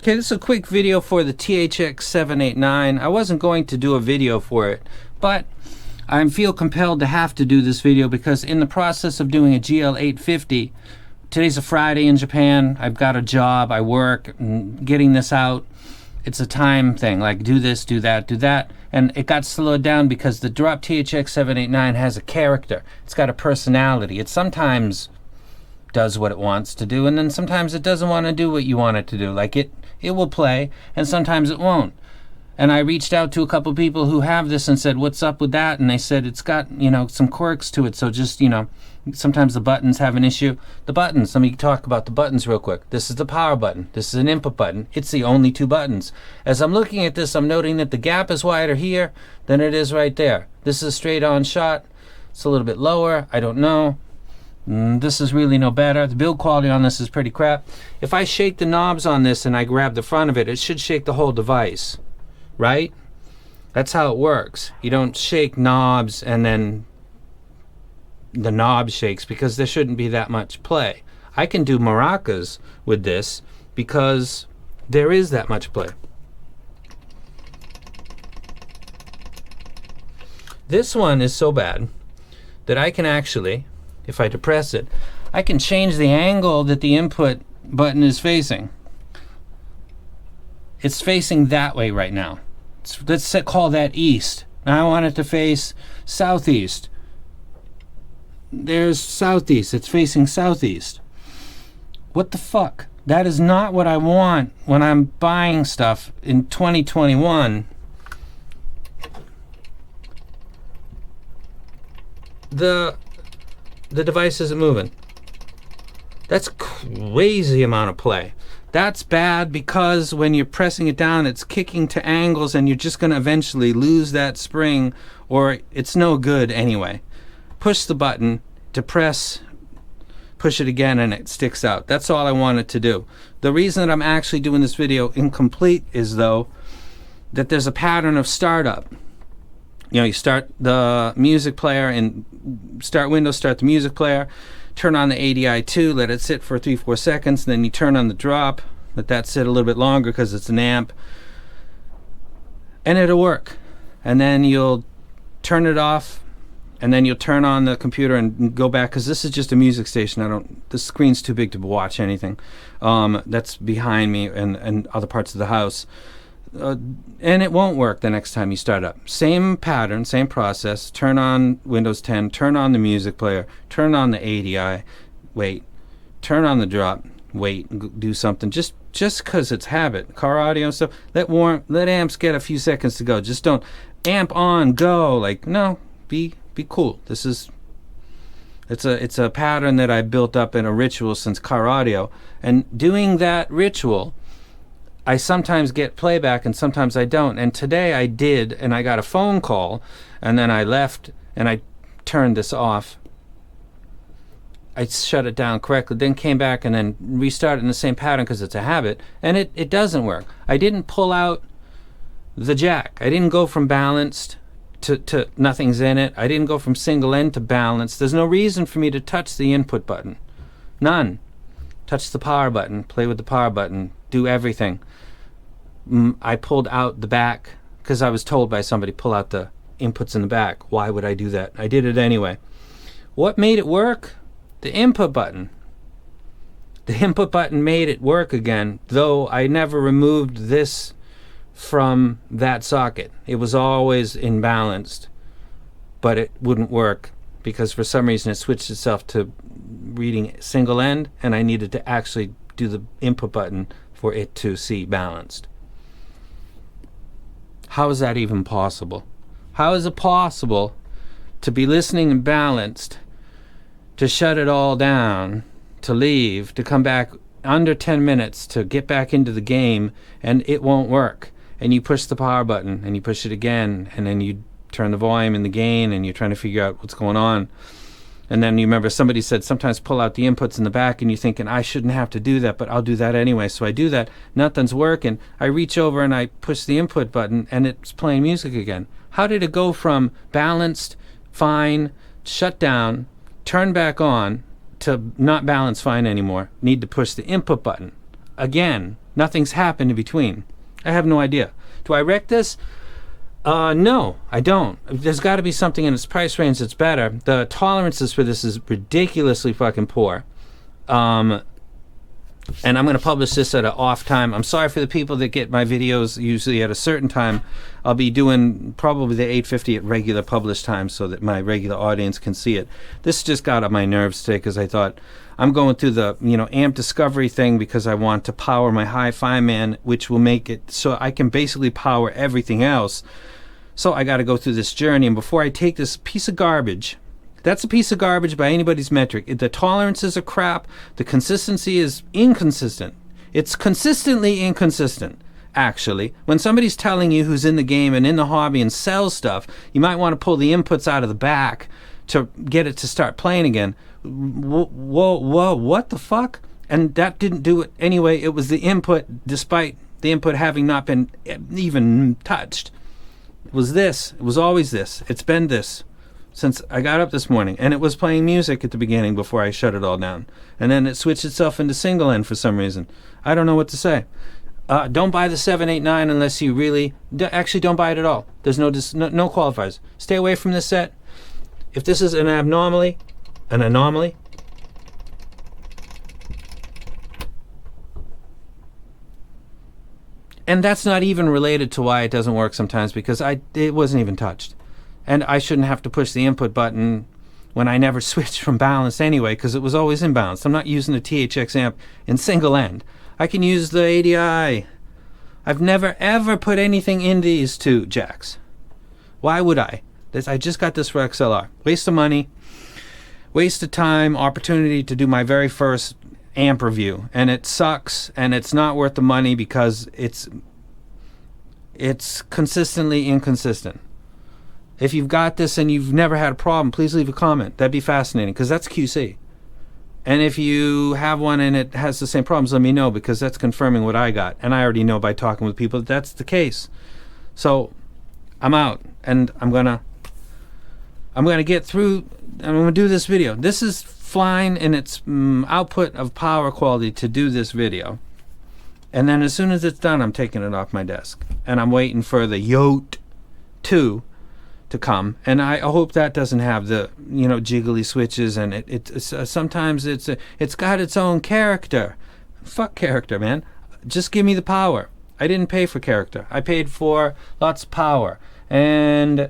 Okay, this is a quick video for the THX-789. I wasn't going to do a video for it, but I feel compelled to have to do this video because in the process of doing a GL850, today's a Friday in Japan, I've got a job, I work, and getting this out, it's a time thing, like do this, do that, and it got slowed down because the DROP THX-789 has a character. It's got a personality. It sometimes does what it wants to do, and then sometimes it doesn't want to do what you want it to do. Like it will play, and sometimes it won't. And I reached out to a couple people who have this and said, what's up with that? And they said it's got, you know, some quirks to it. So just, you know, sometimes the buttons have an issue. The buttons, let me talk about the buttons real quick. This is the power button. This is an input button. It's the only two buttons. As I'm looking at this, I'm noting that the gap is wider here than it is right there. This is a straight on shot. It's a little bit lower. I don't know. This is really no better. The build quality on this is pretty crap. If I shake the knobs on this and I grab the front of it, it should shake the whole device, right? That's how it works. You don't shake knobs and then the knob shakes, because there shouldn't be that much play. I can do maracas with this because there is that much play. This one is so bad that I can actually, if I depress it, I can change the angle that the input button is facing. It's facing that way right now. Let's call that east. Now I want it to face southeast. There's southeast. It's facing southeast. What the fuck? That is not what I want when I'm buying stuff in 2021. The device isn't moving. That's crazy amount of play. That's bad because when you're pressing it down, it's kicking to angles and you're just going to eventually lose that spring, or it's no good anyway. Push the button, depress, push it again, and it sticks out. That's all I want it to do. The reason that I'm actually doing this video incomplete is, though, that there's a pattern of startup. You know, you start the music player and start Windows, start the music player, turn on the ADI2, let it sit for 3-4 seconds, then you turn on the drop, let that sit a little bit longer because it's an amp, and it'll work. And then you'll turn it off, and then you'll turn on the computer and go back, because this is just a music station. The screen's too big to watch anything. That's behind me and other parts of the house. And it won't work the next time you start up. Same pattern, same process. Turn on Windows 10, turn on the music player, turn on the ADI, wait, turn on the drop, wait, do something. Just because it's habit. Car audio and stuff, let amps get a few seconds to go. Just don't amp on, go. Like, no, be cool. It's a pattern that I built up in a ritual since car audio. And doing that ritual, I sometimes get playback and sometimes I don't. And today I did, and I got a phone call, and then I left and I turned this off. I shut it down correctly, then came back and then restarted in the same pattern because it's a habit, and it doesn't work. I didn't pull out the jack. I didn't go from balanced to nothing's in it. I didn't go from single end to balanced. There's no reason for me to touch the input button. None. Touch the power button, play with the power button, do everything. I pulled out the back because I was told by somebody, pull out the inputs in the back. Why would I do that? I did it anyway. What made it work? The input button. The input button made it work again, though I never removed this from that socket. It was always imbalanced, but it wouldn't work because for some reason it switched itself to reading single end, and I needed to actually do the input button for it to see balanced. How is that even possible? How is it possible to be listening and balanced, to shut it all down, to leave, to come back under 10 minutes to get back into the game, and it won't work? And you push the power button and you push it again, and then you turn the volume and the gain, and you're trying to figure out what's going on. And then you remember somebody said sometimes pull out the inputs in the back, and you're thinking, I shouldn't have to do that, but I'll do that anyway. So I do that. Nothing's working. I reach over and I push the input button, and it's playing music again. How did it go from balanced, fine, shut down, turn back on, to not balanced, fine anymore? Need to push the input button again. Nothing's happened in between. I have no idea. Do I wreck this? No, I don't. There's got to be something in its price range that's better. The tolerances for this is ridiculously fucking poor. And I'm going to publish this at an off time. I'm sorry for the people that get my videos usually at a certain time. I'll be doing probably the 8:50 at regular published time so that my regular audience can see it. This just got on my nerves today because I thought I'm going through the amp discovery thing because I want to power my Hifiman, which will make it so I can basically power everything else. So I got to go through this journey, and before I take this piece of garbage, that's a piece of garbage by anybody's metric. The tolerances are crap. The consistency is inconsistent. It's consistently inconsistent, actually. When somebody's telling you who's in the game and in the hobby and sells stuff, you might want to pull the inputs out of the back to get it to start playing again. Whoa, what the fuck? And that didn't do it anyway. It was the input, despite the input having not been even touched. It was this. It was always this. It's been this since I got up this morning, and it was playing music at the beginning before I shut it all down, and then it switched itself into single end for some reason. I don't know what to say. Don't buy the 789 unless you really actually don't buy it at all. There's no qualifiers. Stay away from this set. If this is an anomaly, and that's not even related to why it doesn't work sometimes, because it wasn't even touched. And I shouldn't have to push the input button when I never switched from balanced anyway, because it was always imbalanced. I'm not using a THX amp in single end. I can use the ADI. I've never ever put anything in these two jacks. Why would I? I just got this for XLR. Waste of money, waste of time, opportunity to do my very first amp review. And it sucks, and it's not worth the money because it's consistently inconsistent. If you've got this and you've never had a problem, please leave a comment. That'd be fascinating, because that's QC. And if you have one and it has the same problems, let me know, because that's confirming what I got. And I already know by talking with people that that's the case. So I'm out, and I'm gonna get through. I'm gonna do this video. This is fine in its output of power quality to do this video. And then as soon as it's done, I'm taking it off my desk, and I'm waiting for the Yote 2 to come, and I hope that doesn't have the jiggly switches, and it's sometimes it's got its own character. Fuck character, man. Just give me the power. I didn't pay for character. I paid for lots of power, and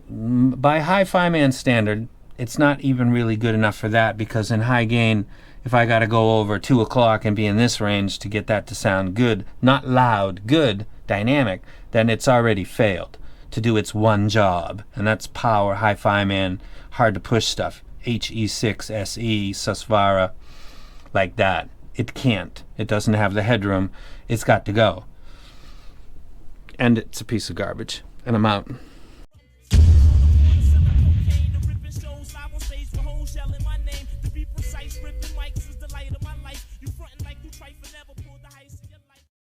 by Hifiman standard, it's not even really good enough for that, because in high gain, if I got to go over 2 o'clock and be in this range to get that to sound good, not loud, good, dynamic, then it's already failed to do its one job, and that's power Hifiman, hard to push stuff, HE6 SE Susvara, like that. It can't. It doesn't have the headroom. It's got to go, and it's a piece of garbage. And I'm out.